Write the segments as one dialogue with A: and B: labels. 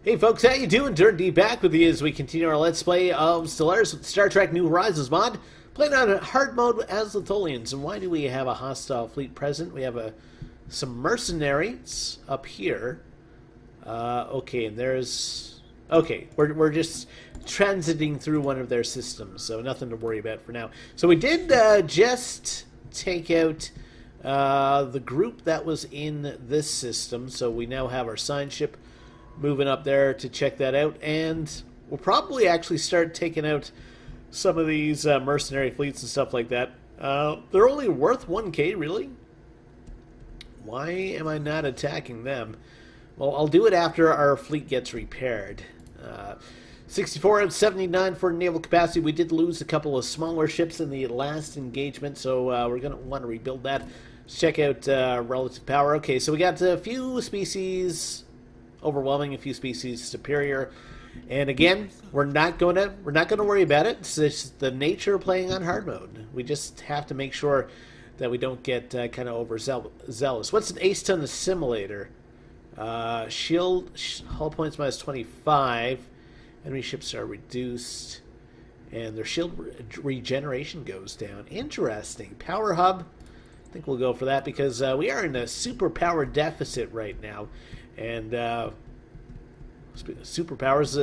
A: Hey folks, how you doing? Durinde back with you as we continue our Let's Play of Stellaris with Star Trek New Horizons mod. Playing on hard mode as the Tholians. And why do we have a hostile fleet present? We have some mercenaries up here. Okay, and there's... Okay, we're just transiting through one of their systems, so nothing to worry about for now. So we did just take out the group that was in this system, so we now have our sign ship moving up there to check that out, and we'll probably actually start taking out some of these mercenary fleets and stuff like that. They're only worth 1k, really? Why am I not attacking them? Well, I'll do it after our fleet gets repaired. 64 out of 79 for naval capacity. We did lose a couple of smaller ships in the last engagement, so we're going to want to rebuild that. Let's check out relative power. Okay, so we got a few species overwhelming, a few species superior, and again, we're not going to worry about it. It's just the nature of playing on hard mode. We just have to make sure that we don't get kind of overzealous. What's an ace ton assimilator? Shield hull points minus 25. Enemy ships are reduced, and their shield regeneration goes down. Interesting. Power hub. I think we'll go for that because we are in a super power deficit right now. And superpowers,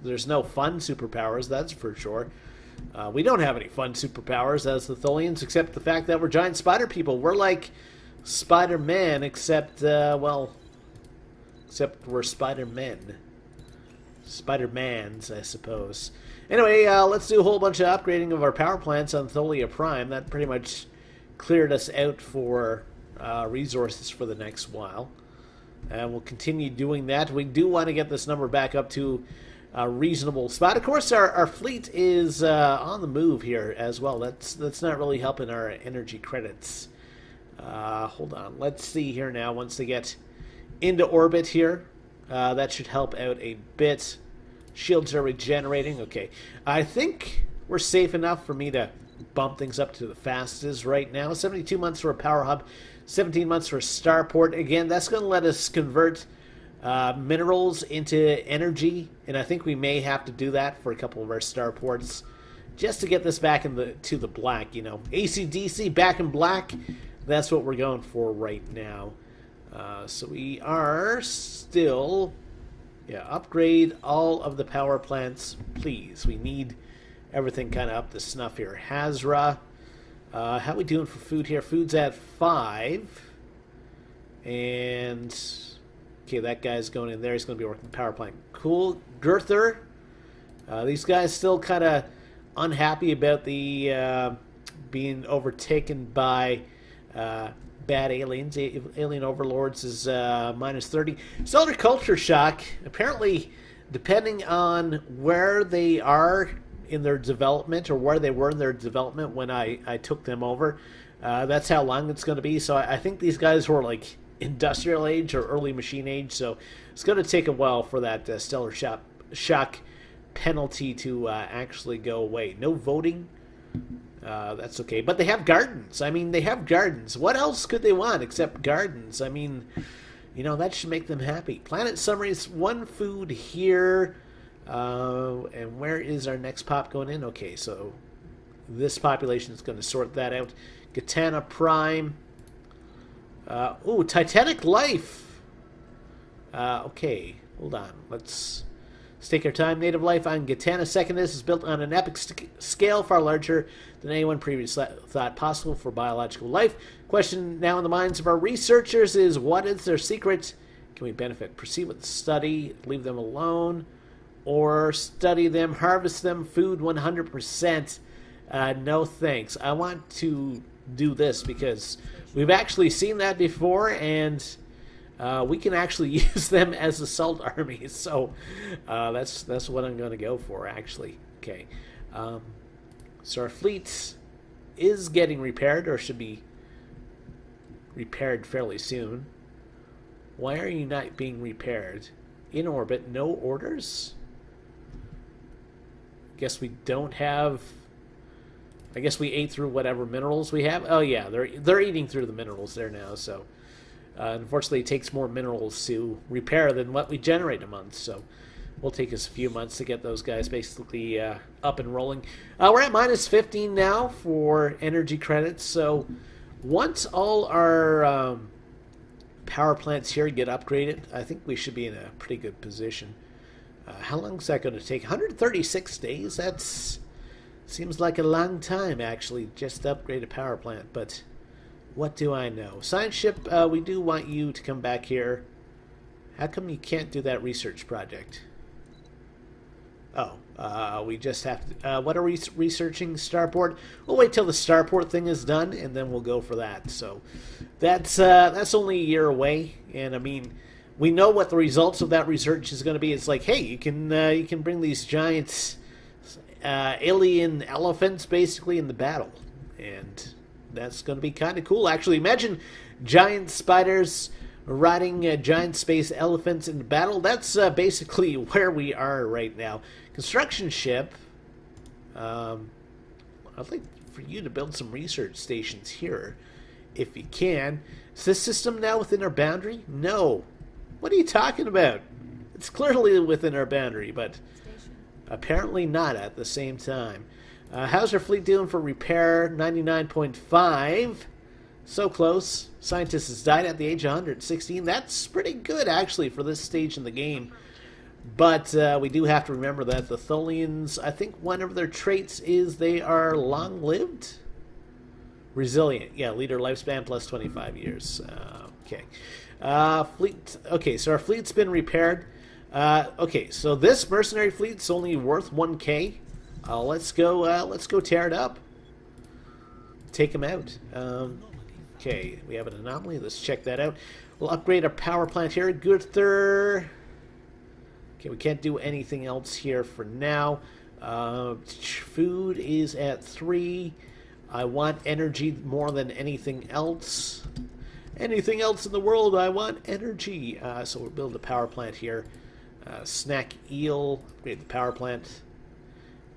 A: there's no fun superpowers, that's for sure. We don't have any fun superpowers as the Tholians, except the fact that we're giant spider people. We're like Spider-Man, except we're Spider-Men. Spider-Mans, I suppose. Anyway, let's do a whole bunch of upgrading of our power plants on Tholia Prime. That pretty much cleared us out for resources for the next while. And we'll continue doing that. We do want to get this number back up to a reasonable spot. Of course, our fleet is on the move here as well. That's not really helping our energy credits. Hold on. Let's see here now. Once they get into orbit here, that should help out a bit. Shields are regenerating. Okay. I think we're safe enough for me to bump things up to the fastest right now. 72 months for a power hub. 17 months for starport. Again, that's going to let us convert minerals into energy, and I think we may have to do that for a couple of our starports just to get this back to the black. You know, AC/DC back in black. That's what we're going for right now. So we are still, upgrade all of the power plants, please. We need everything kind of up to snuff here. Hazra. How we doing for food here? Food's at 5. And, okay, that guy's going in there. He's going to be working the power plant. Cool. Girther. These guys still kind of unhappy about the being overtaken by bad aliens. Alien overlords is minus 30. Stellar culture shock. Apparently, depending on where they are in their development, or where they were in their development when I took them over, that's how long it's going to be. So I think these guys were like industrial age or early machine age, so it's going to take a while for that stellar shock penalty to actually go away. No voting. That's okay, but they have gardens. I mean, they have gardens. What else could they want except gardens? I mean, you know, that should make them happy. Planet summaries, 1 food here. And where is our next pop going in? Okay, so this population is going to sort that out. Katana Prime. Ooh, Titanic Life. Okay, hold on. Let's take our time. Native life on Gatana Secondus is built on an epic scale far larger than anyone previously thought possible for biological life. Question now in the minds of our researchers is, what is their secret? Can we benefit? Proceed with the study, leave them alone, or study them, harvest them, food 100%. No thanks. I want to do this because we've actually seen that before, and we can actually use them as assault armies. So that's what I'm going to go for, actually. Okay. So our fleet is getting repaired, or should be repaired fairly soon. Why are you not being repaired? In orbit, no orders? Guess we don't have... I guess we ate through whatever minerals we have. Oh yeah, they're eating through the minerals there now, so Unfortunately, it takes more minerals to repair than what we generate a month, so will take us a few months to get those guys basically up and rolling. We're at minus 15 now for energy credits, so once all our power plants here get upgraded, I think we should be in a pretty good position. How long is that going to take? 136 days? That's seems like a long time, actually, just to upgrade a power plant, but what do I know? Science ship, we do want you to come back here. How come you can't do that research project? Oh, we just have to... what are we researching? Starport? We'll wait till the starport thing is done, and then we'll go for that. So that's only a year away, and I mean, we know what the results of that research is going to be. It's like, hey, you can bring these giant alien elephants basically in the battle, and that's going to be kind of cool. Actually, imagine giant spiders riding giant space elephants in battle. That's basically where we are right now. Construction ship. I'd like for you to build some research stations here, if you can. Is this system now within our boundary? No. What are you talking about? It's clearly within our boundary, but apparently not at the same time. How's our fleet doing for repair? 99.5. So close. Scientist has died at the age of 116. That's pretty good, actually, for this stage in the game. But we do have to remember that the Tholians, I think one of their traits is they are long-lived? Resilient. Yeah, leader lifespan plus 25 years. Okay. Fleet. Okay, so our fleet's been repaired. Okay, so this mercenary fleet's only worth 1K. Let's go tear it up. Take them out. Okay, we have an anomaly. Let's check that out. We'll upgrade our power plant here. Guther. Okay, we can't do anything else here for now. Food is at 3. I want energy more than anything else. Anything else in the world, I want energy. So we'll build a power plant here. Snack eel, upgrade the power plant.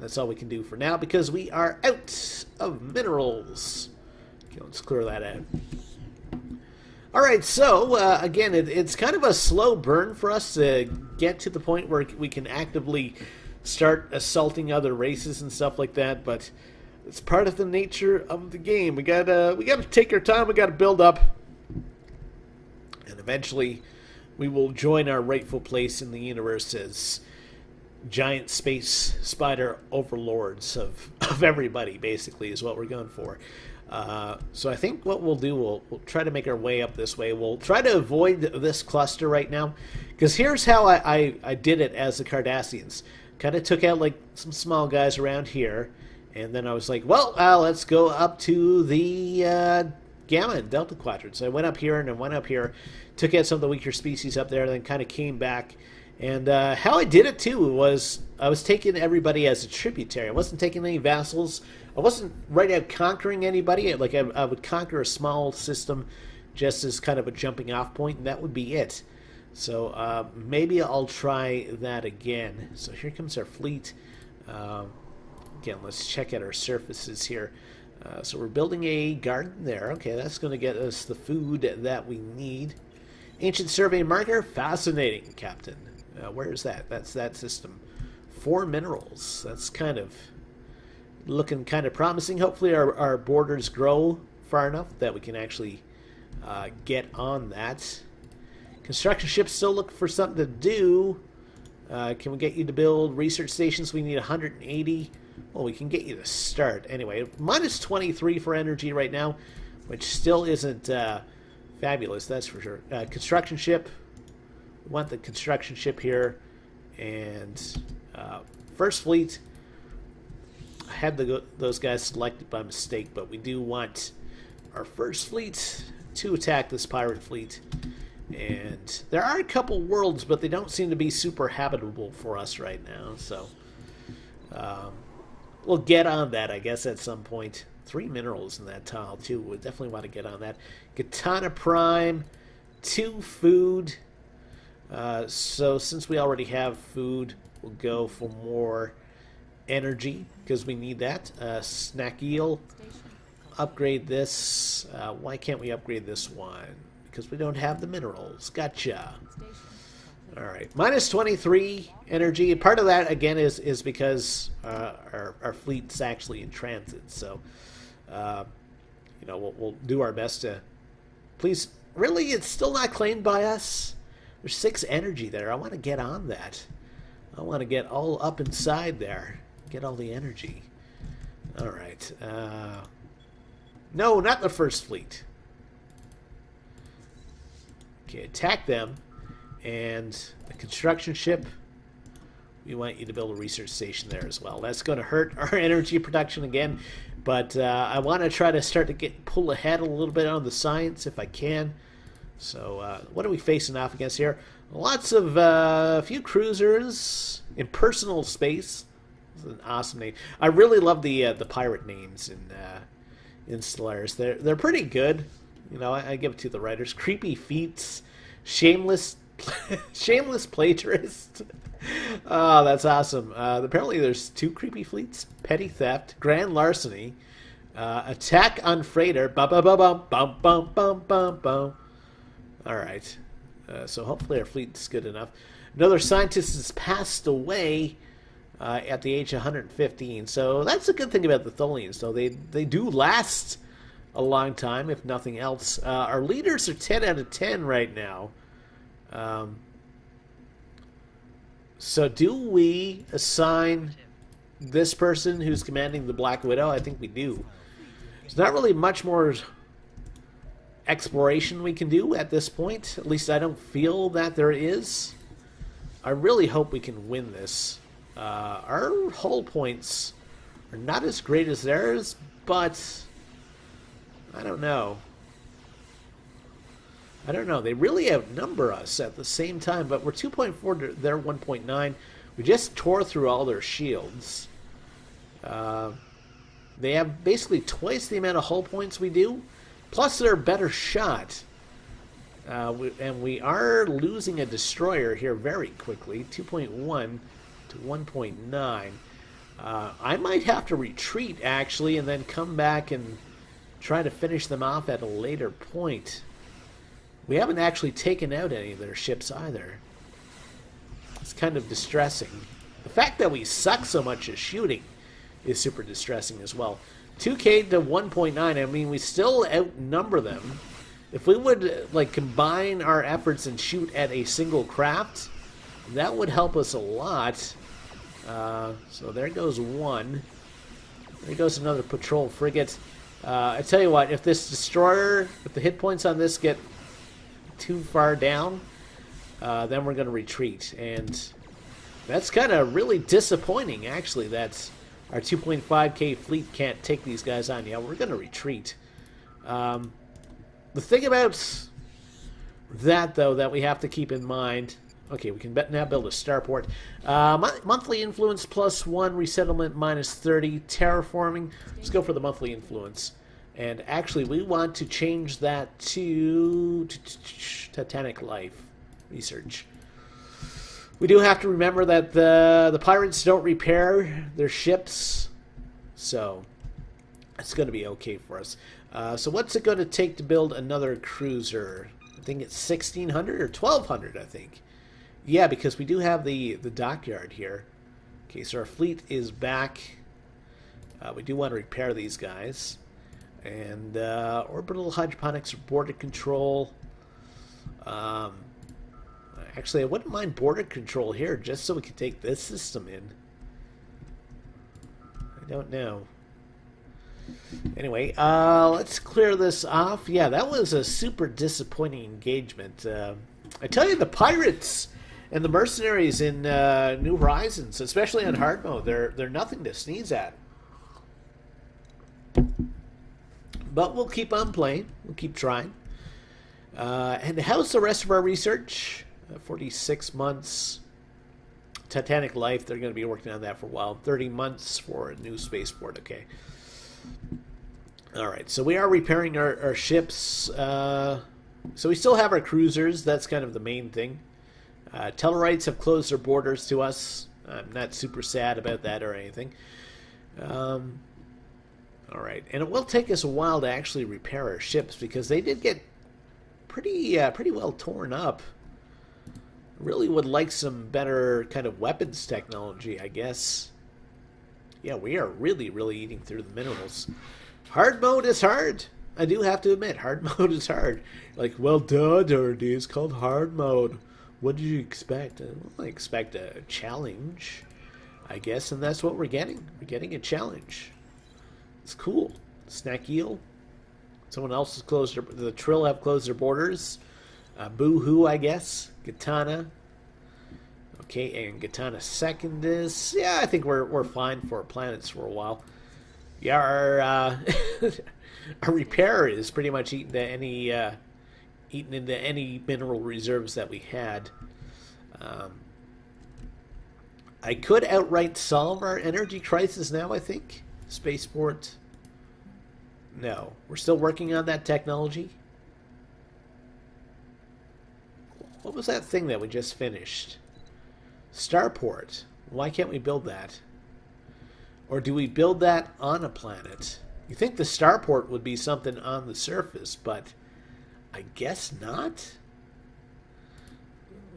A: That's all we can do for now because we are out of minerals. Okay, let's clear that out. Alright, so again, it's kind of a slow burn for us to get to the point where we can actively start assaulting other races and stuff like that, but it's part of the nature of the game. We gotta take our time, we gotta build up, and eventually we will join our rightful place in the universe as giant space spider overlords of everybody, basically, is what we're going for. So I think what we'll do, we'll try to make our way up this way. We'll try to avoid this cluster right now, because here's how I did it as the Cardassians. Kind of took out like some small guys around here, and then I was like, well, let's go up to the Gamma and Delta quadrants. So I went up here and I went up here, took out some of the weaker species up there, and then kind of came back. And how I did it, too, was I was taking everybody as a tributary. I wasn't taking any vassals. I wasn't right out conquering anybody. Like, I would conquer a small system just as kind of a jumping off point, and that would be it. So maybe I'll try that again. So here comes our fleet. Again, let's check out our surfaces here. So we're building a garden there. Okay, that's going to get us the food that we need. Ancient survey marker. Fascinating, Captain. Where is that? That's that system. 4 minerals. That's kind of looking kind of promising. Hopefully our borders grow far enough that we can actually get on that. Construction ships still looking for something to do. Can we get you to build research stations? We need 180. Well, we can get you to start. Anyway, minus 23 for energy right now, which still isn't fabulous, that's for sure. Construction ship. We want the construction ship here. And first fleet. I had those guys selected by mistake, but we do want our first fleet to attack this pirate fleet. And there are a couple worlds, but they don't seem to be super habitable for us right now. So we'll get on that, I guess, at some point. 3 minerals in that tile, too. We definitely want to get on that. Katana Prime, 2 food. So since we already have food, we'll go for more energy, because we need that. Snack Eel. Upgrade this. Why can't we upgrade this one? because we don't have the minerals. Gotcha. All right, minus 23 energy. Part of that again is because our fleet's actually in transit. So, you know, we'll do our best to. Please, really, it's still not claimed by us. There's 6 energy there. I want to get on that. I want to get all up inside there. Get all the energy. All right. No, not the first fleet. Okay, attack them. And the construction ship, we want you to build a research station there as well. That's going to hurt our energy production again, but I want to try to start to pull ahead a little bit on the science if I can. So what are we facing off against here? Lots of a few cruisers, impersonal space. This is an awesome name. I really love the pirate names in Stellaris. They're pretty good. You know, I give it to the writers. Creepy feats, shameless plagiarist. Oh, that's awesome. Apparently there's 2 creepy fleets. Petty theft, grand larceny, attack on freighter. Bum bum bum bum bum bum bum bum bum. All right. So hopefully our fleet's good enough. Another scientist has passed away at the age of 115. So that's a good thing about the Tholians. So they do last a long time, if nothing else. Our leaders are 10 out of 10 right now. So do we assign this person who's commanding the Black Widow? I think we do. There's not really much more exploration we can do at this point. At least I don't feel that there is. I really hope we can win this. Our hull points are not as great as theirs, but I don't know. I don't know. They really outnumber us at the same time, but we're 2.4, they're 1.9. We just tore through all their shields. They have basically twice the amount of hull points we do, plus they're a better shot. And we are losing a destroyer here very quickly, 2.1 to 1.9. I might have to retreat, actually, and then come back and try to finish them off at a later point. We haven't actually taken out any of their ships either. It's kind of distressing. The fact that we suck so much at shooting is super distressing as well. 2K to 1.9, I mean, we still outnumber them. If we would like combine our efforts and shoot at a single craft, that would help us a lot. So there goes one. There goes another patrol frigate. I tell you what, if this destroyer, if the hit points on this get too far down, then we're going to retreat. And that's kind of really disappointing, actually, that our 2.5K fleet can't take these guys on. Yeah, we're going to retreat. The thing about that, though, that we have to keep in mind... Okay, we can now build a starport. Monthly influence +1, resettlement -30, terraforming. Let's go for the monthly influence. And actually, we want to change that to Titanic life research. We do have to remember that the pirates don't repair their ships, so it's going to be okay for us. So what's it going to take to build another cruiser? I think it's 1,600 or 1,200, I think. Yeah, because we do have the dockyard here. Okay, so our fleet is back. We do want to repair these guys. And orbital hydroponics or border control. Actually, I wouldn't mind border control here just so we could take this system in. I don't know. Anyway, let's clear this off. Yeah, that was a super disappointing engagement. I tell you, the pirates and the mercenaries in New Horizons, especially on hard mode, they're nothing to sneeze at. But we'll keep on playing. We'll keep trying. And how's the rest of our research? 46 months. Titanic life, they're going to be working on that for a while. 30 months for a new spaceport. Okay. All right, so we are repairing our ships. So we still have our cruisers. That's kind of the main thing. Tellarites have closed their borders to us. I'm not super sad about that or anything. All right, and it will take us a while to actually repair our ships because they did get pretty well torn up. Really would like some better kind of weapons technology, I guess. Yeah, we are really eating through the minerals. Hard mode is hard. I do have to admit, hard mode is hard. Like, well, duh, Durinde, it's called hard mode. What did you expect? I expect a challenge, I guess, and that's what we're getting. We're getting a challenge. It's cool. Snack eel. Someone else has closed the Trill have closed their borders. Boo-hoo, I guess. Katana. Okay, and Katana second is... Yeah, I think we're fine for planets for a while. Yeah, our repair is pretty much eaten into any mineral reserves that we had. I could outright solve our energy crisis now, I think. Spaceport. No. We're still working on that technology. What was that thing that we just finished? Starport. Why can't we build that? Or do we build that on a planet? You think the starport would be something on the surface, but I guess not.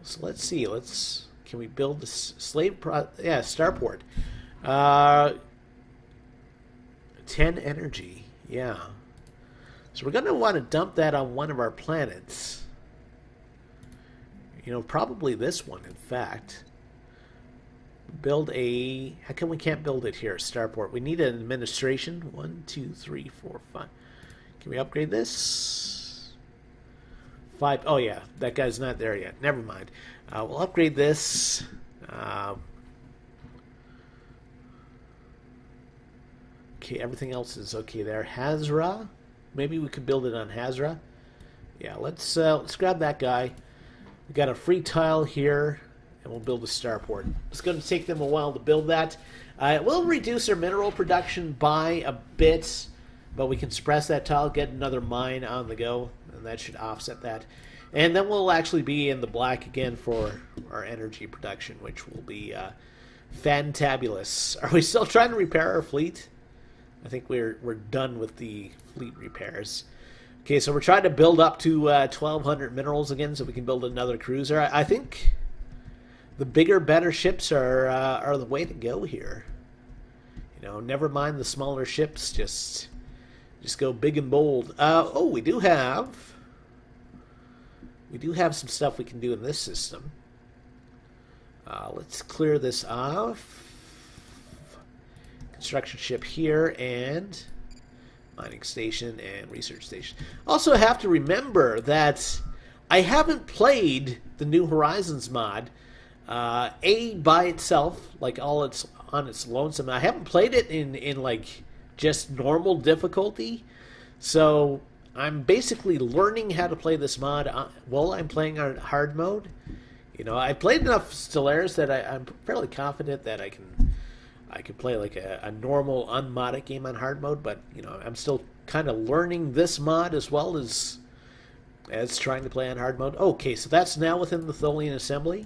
A: So let's see. Can we build the starport? 10 energy. Yeah. So we're going to want to dump that on one of our planets. You know, probably this one, in fact. Build a... How come we can't build it here, starport? We need an administration. 1, 2, 3, 4, 5. Can we upgrade this? 5. Oh, yeah. That guy's not there yet. Never mind. We'll upgrade this. Okay, everything else is okay there. Hazra? Maybe we could build it on Hazra. Yeah, let's grab that guy. We got a free tile here, and we'll build a starport. It's going to take them a while to build that. It will reduce our mineral production by a bit, but we can suppress that tile, get another mine on the go, and that should offset that. And then we'll actually be in the black again for our energy production, which will be fantabulous. Are we still trying to repair our fleet? I think we're done with the fleet repairs. Okay, so we're trying to build up to 1,200 minerals again so we can build another cruiser. I think the bigger, better ships are the way to go here. You know, never mind the smaller ships. Just go big and bold. Oh, we do have some stuff we can do in this system. Let's clear this off. Construction ship here and mining station and research station. Also have to remember that I haven't played the new Horizions mod by itself, like all it's on its lonesome. I haven't played it in like just normal difficulty, so I'm basically learning how to play this mod while I'm playing on hard mode. You know, I played enough Stellaris that I'm fairly confident that I can play like a normal unmodded game on hard mode, but you know, I'm still kind of learning this mod as well as trying to play on hard mode. Okay, so that's now within the Tholian assembly.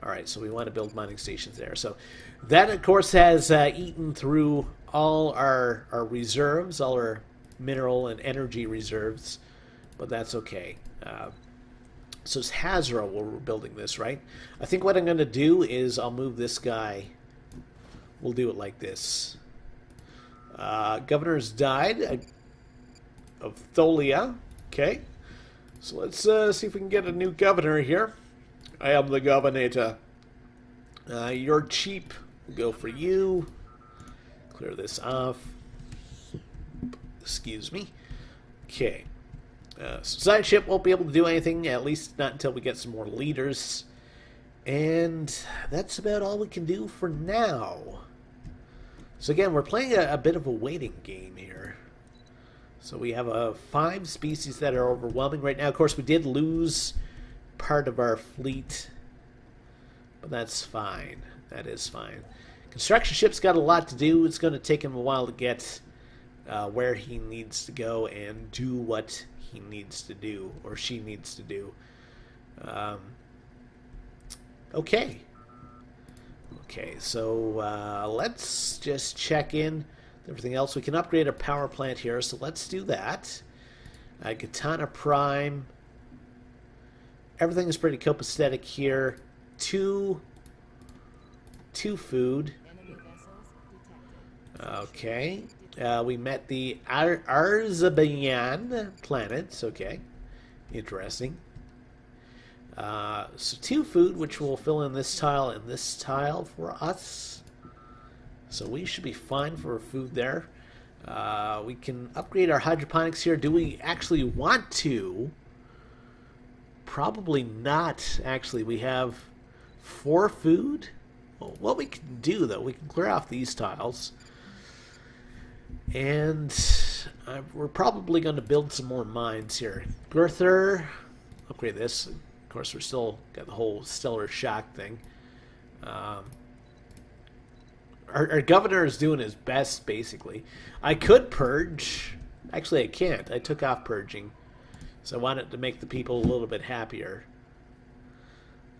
A: All right, so we want to build mining stations there. So that, of course, has eaten through all our reserves, all our mineral and energy reserves, but that's okay. So it's Hazra where we're building this, right? I think what I'm going to do is I'll move this guy. We'll do it like this. Governor's died of Tholia. Okay. So let's see if we can get a new governor here. I am the governator. You're cheap. We'll go for you. Clear this off. Excuse me. Okay. Side ship won't be able to do anything, at least not until we get some more leaders. And that's about all we can do for now. So again, we're playing a bit of a waiting game here. So we have 5 species that are overwhelming right now. Of course, we did lose part of our fleet, but that's fine. That is fine. Construction ship's got a lot to do. It's going to take him a while to get where he needs to go and do what he needs to do, or she needs to do. Okay. Okay, so let's just check in everything else. We can upgrade our power plant here, so let's do that. Katana Prime. Everything is pretty copacetic here. Two food. Okay. We met the Arzabayan planets. Okay. Interesting. So 2 food, which will fill in this tile and this tile for us. So we should be fine for food there. We can upgrade our hydroponics here. Do we actually want to? Probably not, actually. We have 4 food. Well, what we can do, though, we can clear off these tiles. And we're probably going to build some more mines here. Girther, upgrade this. Of course, we're still got the whole Stellaris shock thing. Our governor is doing his best, basically. I could purge. Actually, I can't. I took off purging. So I wanted to make the people a little bit happier.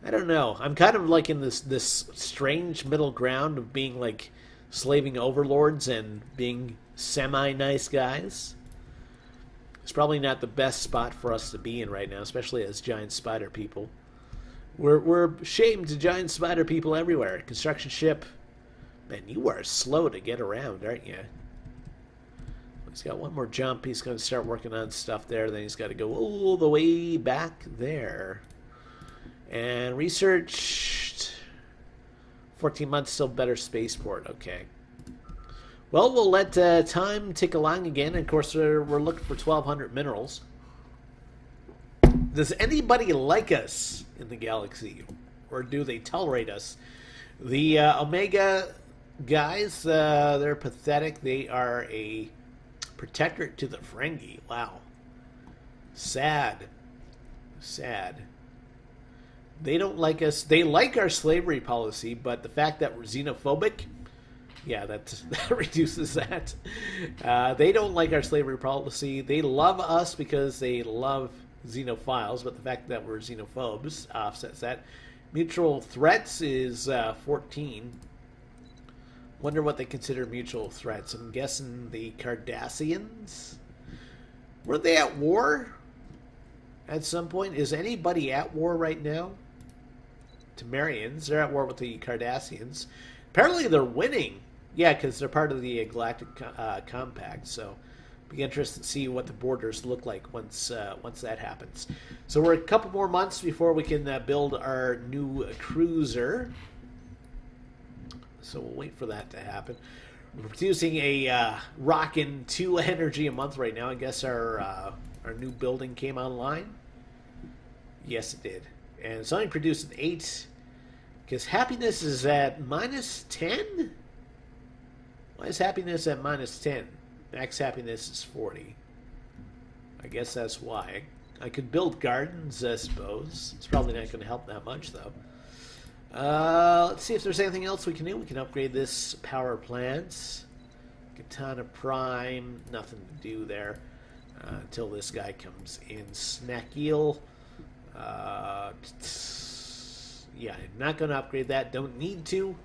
A: I don't know. I'm kind of like in this strange middle ground of being like slaving overlords and being semi-nice guys. It's probably not the best spot for us to be in right now, especially as giant spider people. We're shamed to giant spider people everywhere. Construction ship. Man, you are slow to get around, aren't you? He's got one more jump. He's going to start working on stuff there. Then he's got to go all the way back there. And researched 14 months, still better spaceport. Okay. Well, we'll let time tick along again. Of course, we're looking for 1,200 minerals. Does anybody like us in the galaxy? Or do they tolerate us? The Omega guys, they're pathetic. They are a protectorate to the Ferengi. Wow. Sad. Sad. They don't like us. They like our slavery policy, but the fact that we're xenophobic, yeah, that reduces that. They don't like our slavery policy. They love us because they love xenophiles, but the fact that we're xenophobes offsets that. Mutual threats is 14. Wonder what they consider mutual threats. I'm guessing the Cardassians? Were they at war at some point? Is anybody at war right now? Temerians, they're at war with the Cardassians. Apparently they're winning. Yeah, because they're part of the Galactic Compact, so be interested to see what the borders look like once that happens. So we're a couple more months before we can build our new cruiser. So we'll wait for that to happen. We're producing a rockin' 2 energy a month right now. I guess our new building came online. Yes, it did. And it's only producing 8 because happiness is at minus 10? Why is happiness at minus 10? Max happiness is 40. I guess that's why. I could build gardens, I suppose. It's probably not going to help that much, though. Let's see if there's anything else we can do. We can upgrade this power plant. Katana Prime. Nothing to do there until this guy comes in. Snack Eel. Yeah, I'm not going to upgrade that. Don't need to.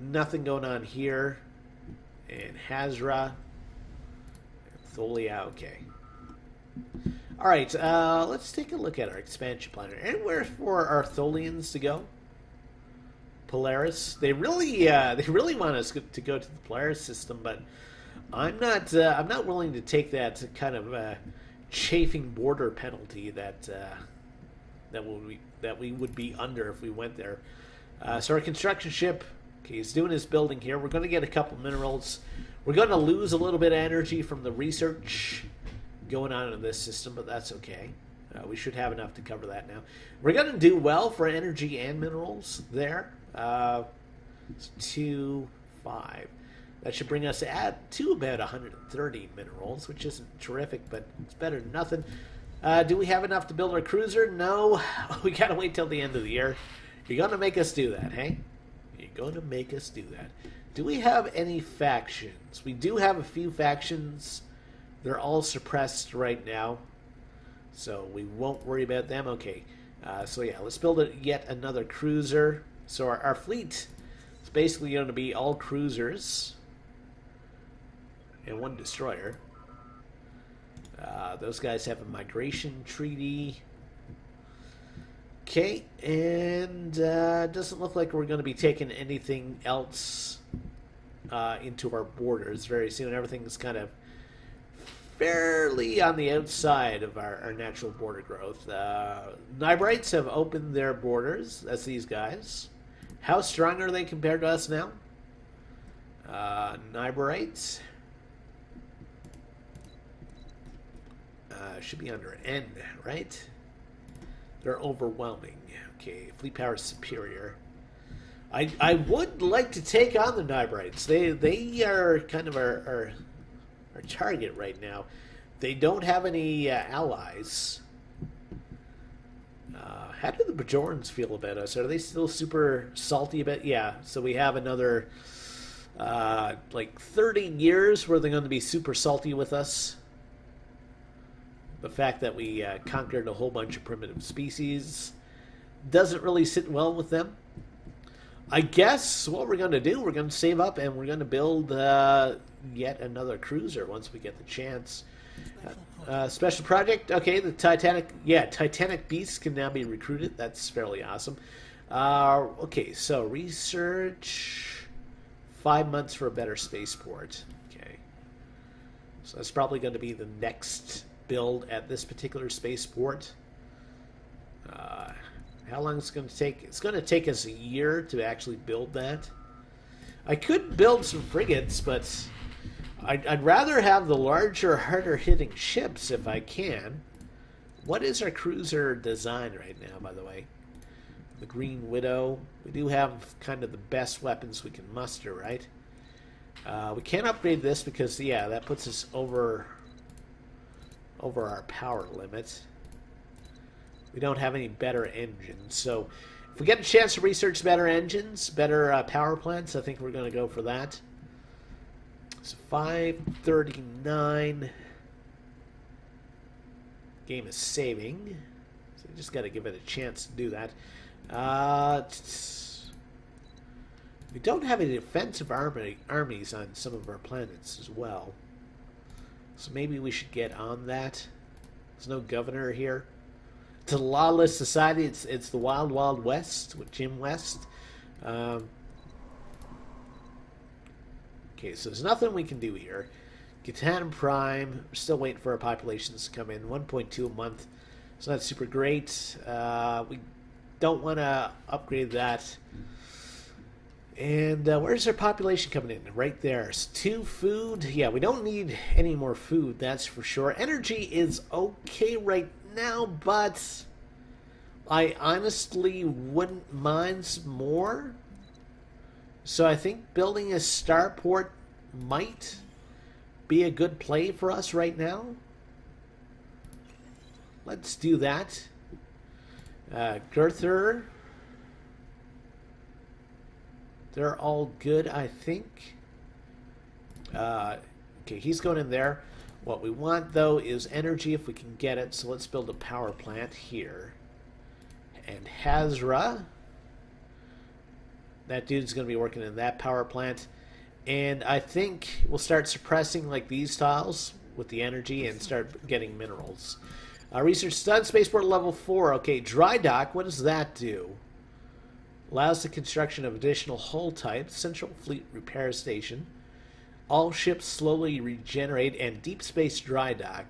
A: Nothing going on here. And Hazra. Tholia, okay. Alright, let's take a look at our expansion plan. Anywhere for our Tholians to go? Polaris. They really want us to go to the Polaris system, but I'm not willing to take that kind of chafing border penalty that we would be under if we went there. So our construction ship, okay, he's doing his building here. We're going to get a couple minerals. We're going to lose a little bit of energy from the research going on in this system, but that's okay. We should have enough to cover that now. We're going to do well for energy and minerals there. 2, 5. That should bring us to about 130 minerals, which isn't terrific, but it's better than nothing. Do we have enough to build our cruiser? No. We got to wait till the end of the year. You're going to make us do that, hey? You're going to make us do that. Do we have any factions? We do have a few factions. They're all suppressed right now, so we won't worry about them. Okay, so yeah, let's build yet another cruiser. So our fleet is basically going to be all cruisers and 1 destroyer. Those guys have a migration treaty. Okay, and doesn't look like we're going to be taking anything else into our borders very soon. Everything's kind of fairly on the outside of our natural border growth. Nyberites have opened their borders. That's these guys. How strong are they compared to us now? Nyberites should be under N, right? They're overwhelming. Okay, fleet power is superior. I would like to take on the Nyberites. They are kind of our target right now. They don't have any allies. How do the Bajorans feel about us? Are they still super salty about? Yeah. So we have another like 30 years where they're going to be super salty with us. The fact that we conquered a whole bunch of primitive species doesn't really sit well with them. I guess what we're going to do, we're going to save up and we're going to build yet another cruiser once we get the chance. Special project, okay, the Titanic Beasts can now be recruited. That's fairly awesome. Okay, so research, 5 months for a better spaceport. Okay, so that's probably going to be the next build at this particular spaceport. How long is it going to take? It's going to take us a year to actually build that. I could build some frigates, but I'd rather have the larger, harder-hitting ships if I can. What is our cruiser design right now, by the way? The Green Widow. We do have kind of the best weapons we can muster, right? We can't upgrade this because, yeah, that puts us over our power limit. We don't have any better engines. So if we get a chance to research better engines, better power plants, I think we're going to go for that. So 539. Game is saving. So you just got to give it a chance to do that. We don't have any defensive armies on some of our planets as well. So maybe we should get on that. There's no governor here. It's a lawless society. It's the Wild Wild West with Jim West. Okay, so there's nothing we can do here. Catan Prime, we're still waiting for our populations to come in. 1.2 a month. It's not super great. We don't want to upgrade that. And where's our population coming in? Right there. It's 2 food. Yeah, we don't need any more food, that's for sure. Energy is okay right now, but I honestly wouldn't mind some more. So I think building a starport might be a good play for us right now. Let's do that. Girther. They're all good, I think. Okay, he's going in there. What we want, though, is energy if we can get it. So let's build a power plant here. And Hazra. That dude's going to be working in that power plant. And I think we'll start suppressing like these tiles with the energy and start getting minerals. Research stud, spaceport level 4. Okay, dry dock, what does that do? Allows the construction of additional hull types, central fleet repair station. All ships slowly regenerate, and deep space dry dock.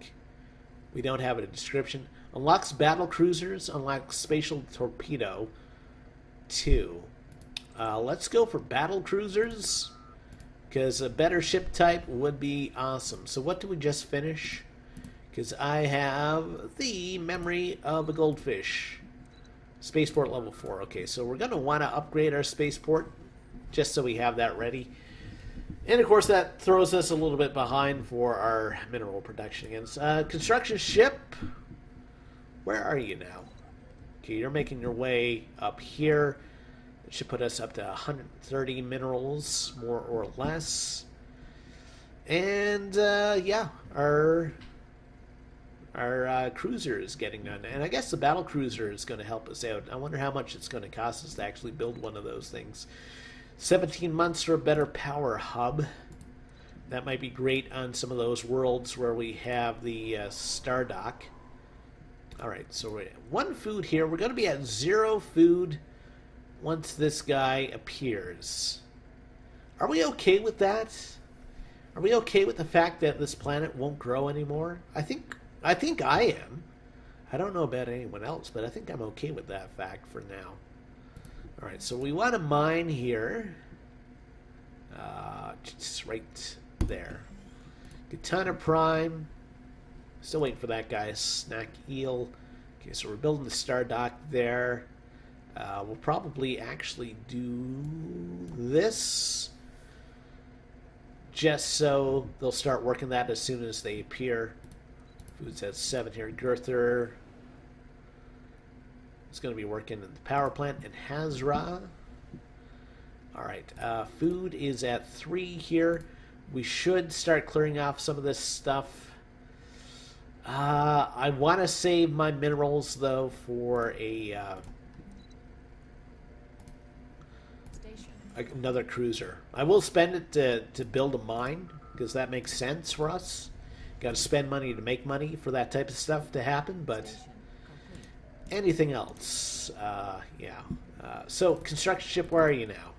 A: We don't have a description. Unlocks battle cruisers, unlocks spatial torpedo 2. Let's go for battle cruisers, because a better ship type would be awesome. So what do we just finish? Because I have the memory of a goldfish. Spaceport level 4. Okay, so we're going to want to upgrade our spaceport just so we have that ready. And of course that throws us a little bit behind for our mineral production again. Construction ship. Where are you now? Okay, you're making your way up here. It should put us up to 130 minerals, more or less. And yeah, our cruiser is getting done. And I guess the battle cruiser is going to help us out. I wonder how much it's going to cost us to actually build one of those things. 17 months for a better power hub. That might be great on some of those worlds where we have the star dock. Alright, so we're at 1 food here. We're going to be at 0 food once this guy appears. Are we okay with that? Are we okay with the fact that this planet won't grow anymore? I think I am. I don't know about anyone else, but I think I'm okay with that fact for now. Alright, so we want to mine here. Just right there. Katana Prime. Still waiting for that guy. Snack Eel. Okay, so we're building the Star Dock there. We'll probably actually do this just so they'll start working that as soon as they appear. Food's at 7 here. Girther is going to be working in the power plant in Hazra. Alright, food is at 3 here. We should start clearing off some of this stuff. I want to save my minerals, though, for another cruiser. I will spend it to build a mine, because that makes sense for us. Got to spend money to make money for that type of stuff to happen, but anything else, yeah. So, construction ship, where are you now?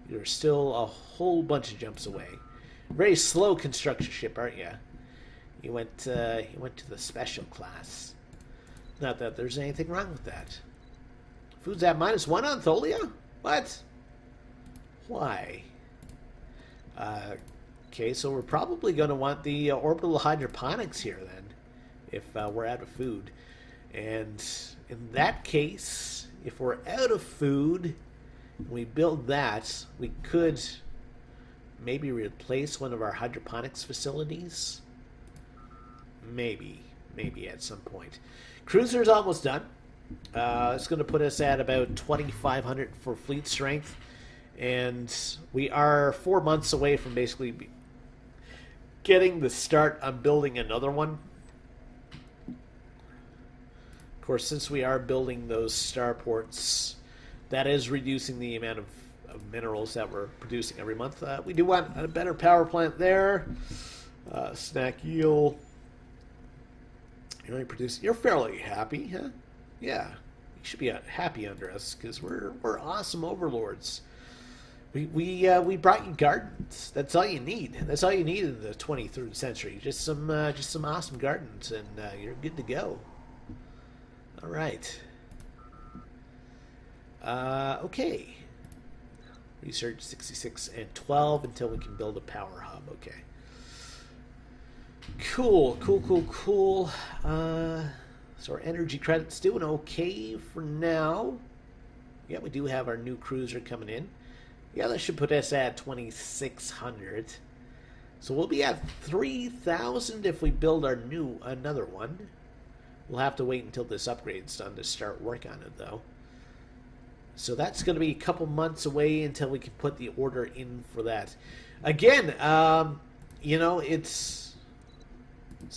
A: You're still a whole bunch of jumps away. Very slow construction ship, aren't you? You went to the special class. Not that there's anything wrong with that. Food's at -1 on Tholia? What? Why? Okay, so we're probably going to want the orbital hydroponics here then, if we're out of food. And in that case, if we're out of food, and we build that, we could maybe replace one of our hydroponics facilities. Maybe at some point. Cruiser's almost done. It's going to put us at about 2,500 for fleet strength, and we are 4 months away from basically getting the start on building another one. Of course, since we are building those starports, that is reducing the amount of minerals that we're producing every month. We do want a better power plant there. Snack Eel. You're fairly happy, huh? Yeah, you should be happy under us because we're awesome overlords. We brought you gardens. That's all you need. That's all you need in the 23rd century. Just some awesome gardens, and you're good to go. All right. Okay. Research 66 and 12 until we can build a power hub. Okay. Cool. So our energy credit's doing okay for now. Yeah, we do have our new cruiser coming in. Yeah, that should put us at 2,600. So we'll be at 3,000 if we build our another one. We'll have to wait until this upgrade's done to start work on it, though. So that's going to be a couple months away until we can put the order in for that. Again, you know, let's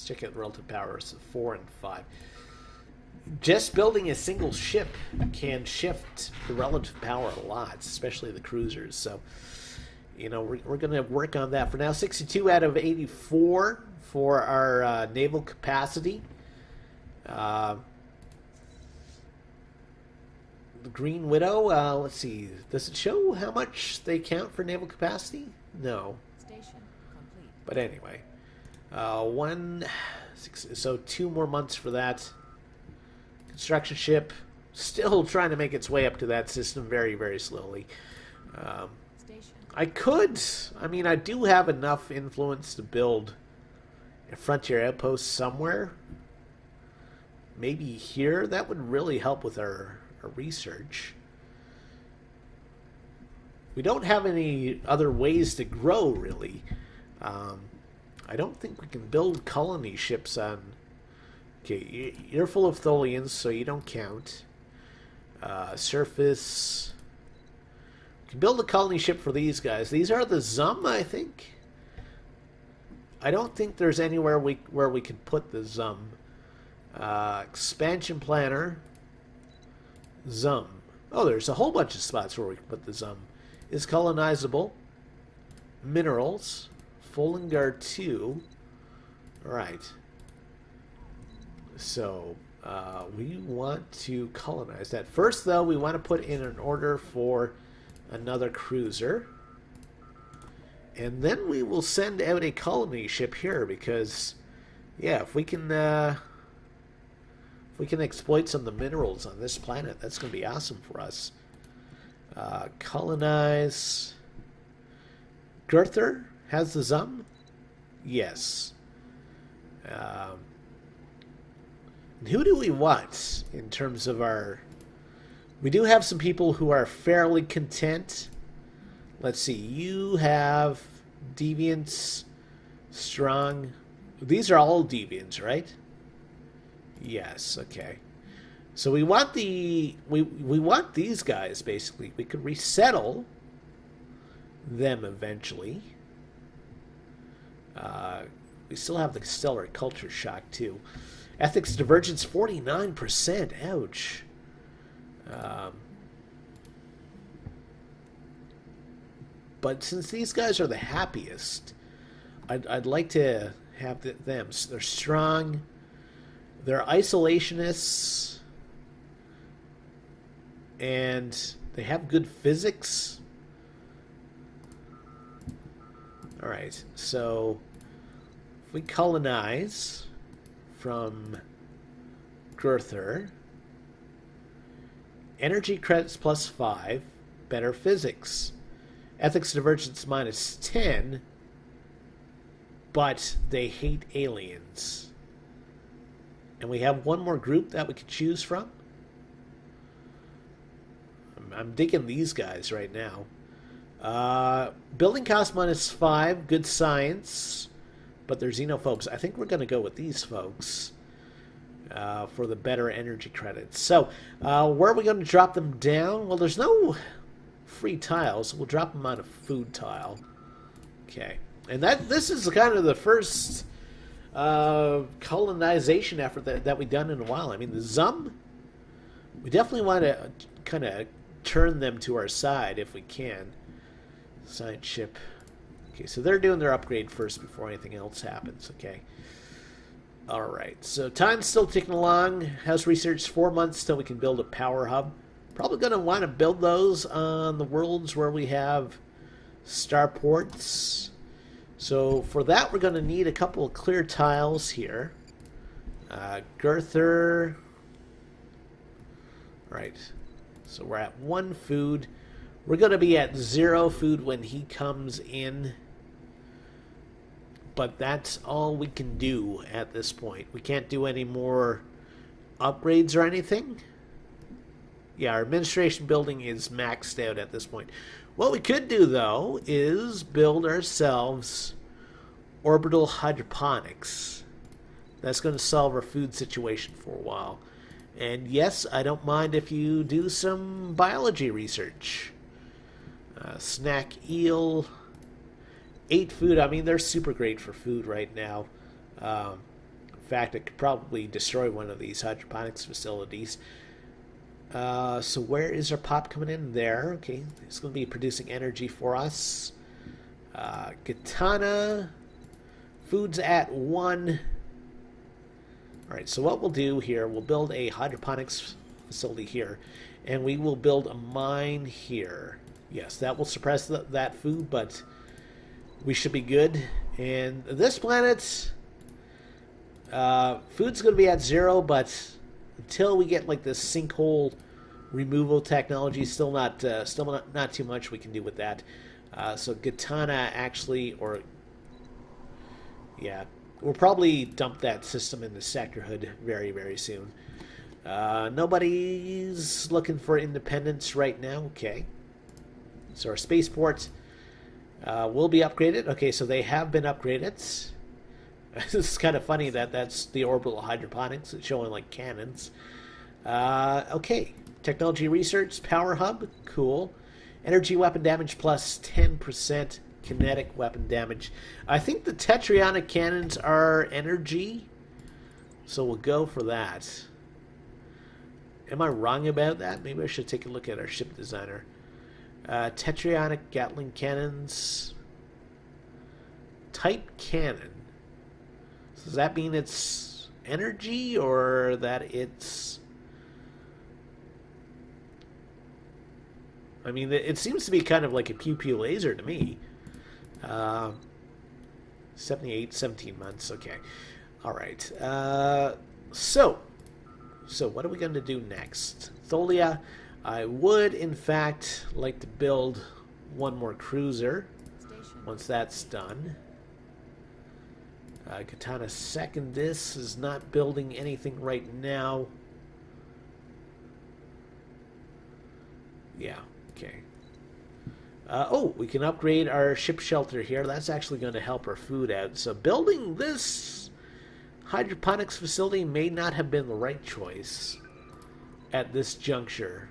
A: check out relative powers of 4 and 5. Just building a single ship can shift the relative power a lot, especially the cruisers. So, you know, we're going to work on that for now. 62 out of 84 for our naval capacity. The Green Widow, let's see. Does it show how much they count for naval capacity? No.
B: Station complete.
A: But anyway. so 2 more months for that. Construction ship still trying to make its way up to that system very, very slowly. I do have enough influence to build a frontier outpost somewhere. Maybe here. That would really help with our research. We don't have any other ways to grow, really. I don't think we can build colony ships on... Okay, you're full of Tholians, so you don't count. Surface... We can build a colony ship for these guys. These are the Zum, I think. I don't think there's anywhere where we can put the Zum. Expansion planner. Zum. Oh, there's a whole bunch of spots where we can put the Zum. Is colonizable. Minerals. Fullingar 2. Alright. So, We want to colonize that. First, though, we want to put in an order for another cruiser. And then we will send out a colony ship here because, yeah, if we can exploit some of the minerals on this planet, that's going to be awesome for us. Colonize. Gurther has the Zum? Yes. Who do we want in terms of our... We do have some people who are fairly content. Let's see. You have deviants, strong. These are all deviants, right? Yes. Okay. So we want we want these guys basically. We could resettle them eventually. We still have the stellar culture shock too. Ethics divergence 49%. Ouch. But since these guys are the happiest, I'd like to have them. They're strong. They're isolationists. And they have good physics. Alright, so if we colonize from Gurther, energy credits +5, better physics. Ethics divergence -10, but they hate aliens. And we have one more group that we could choose from. I'm digging these guys right now. Building cost -5, good science, but they're xenophobes. I think we're going to go with these folks for the better energy credits. So, where are we going to drop them down? Well, there's no free tiles. We'll drop them on a food tile. Okay. And this is kind of the first colonization effort that we've done in a while. I mean, the Zum, we definitely want to kind of turn them to our side if we can. Science ship. Okay, so they're doing their upgrade first before anything else happens. Okay. Alright, so time's still ticking along. House research, 4 months till we can build a power hub. Probably going to want to build those on the worlds where we have starports. So for that, we're going to need a couple of clear tiles here. Gurther. Right. So we're at 1 food. We're going to be at 0 food when he comes in. But that's all we can do at this point. We can't do any more upgrades or anything. Yeah, our administration building is maxed out at this point. What we could do, though, is build ourselves orbital hydroponics. That's going to solve our food situation for a while. And yes, I don't mind if you do some biology research. Snack eel, 8 food. I mean, they're super great for food right now. In fact, it could probably destroy one of these hydroponics facilities. So where is our pop coming in? There. Okay, it's going to be producing energy for us. Katana. Food's at 1. Alright, so what we'll do here, we'll build a hydroponics facility here. And we will build a mine here. Yes, that will suppress that food, but we should be good. And this planet, food's going to be at 0, but until we get like this sinkhole removal technology, still not too much we can do with that. So Katana actually, or yeah, we'll probably dump that system in the sector hood very, very soon. Nobody's looking for independence right now. Okay, so our spaceport will be upgraded. Okay, so they have been upgraded. This is kind of funny that that's the orbital hydroponics. It's showing like cannons. Okay, technology research, power hub, cool. Energy weapon damage plus 10%, kinetic weapon damage. I think the tetraionic cannons are energy, so we'll go for that. Am I wrong about that? Maybe I should take a look at our ship designer. Tetraionic Gatling cannons. Type cannon. Does that mean it's energy or that it's... I mean, it seems to be kind of like a pew-pew laser to me. 78, 17 months. Okay. All right. So what are we going to do next? Tholia, I would, in fact, like to build one more cruiser once that's done. Katana Secondus is not building anything right now. Yeah. Okay. Oh, we can upgrade our ship shelter here. That's actually going to help our food out. So building this hydroponics facility may not have been the right choice at this juncture.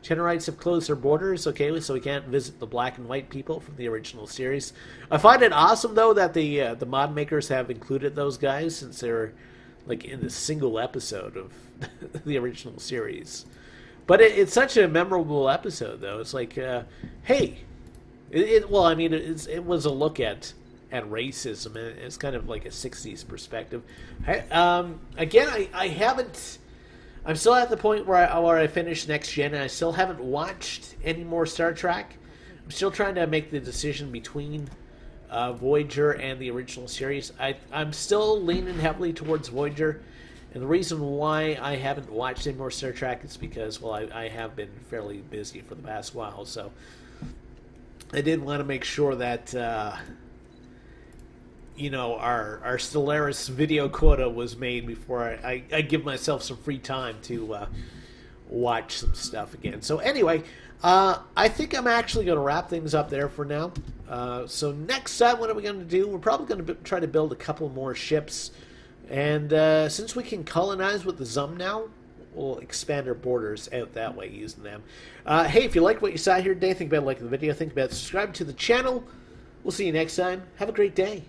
A: Chennerites have closed their borders, okay, so we can't visit the black and white people from the original series. I find it awesome, though, that the mod makers have included those guys since they're like in a single episode of the original series. But it's such a memorable episode, though. It's like, hey, well, I mean, it was a look at racism, and it's kind of like a 60s perspective. Again, I haven't... I'm still at the point where I finished Next Gen, and I still haven't watched any more Star Trek. I'm still trying to make the decision between Voyager and the original series. I'm still leaning heavily towards Voyager. And the reason why I haven't watched any more Star Trek is because, well, I have been fairly busy for the past while. So I did want to make sure that, you know, our Stellaris video quota was made before I give myself some free time to watch some stuff again. So anyway, I think I'm actually going to wrap things up there for now. So next time, what are we going to do? We're probably going to try to build a couple more ships. And since we can colonize with the Zum now, we'll expand our borders out that way using them. Hey, if you like what you saw here today, think about liking the video, think about subscribing to the channel. We'll see you next time. Have a great day.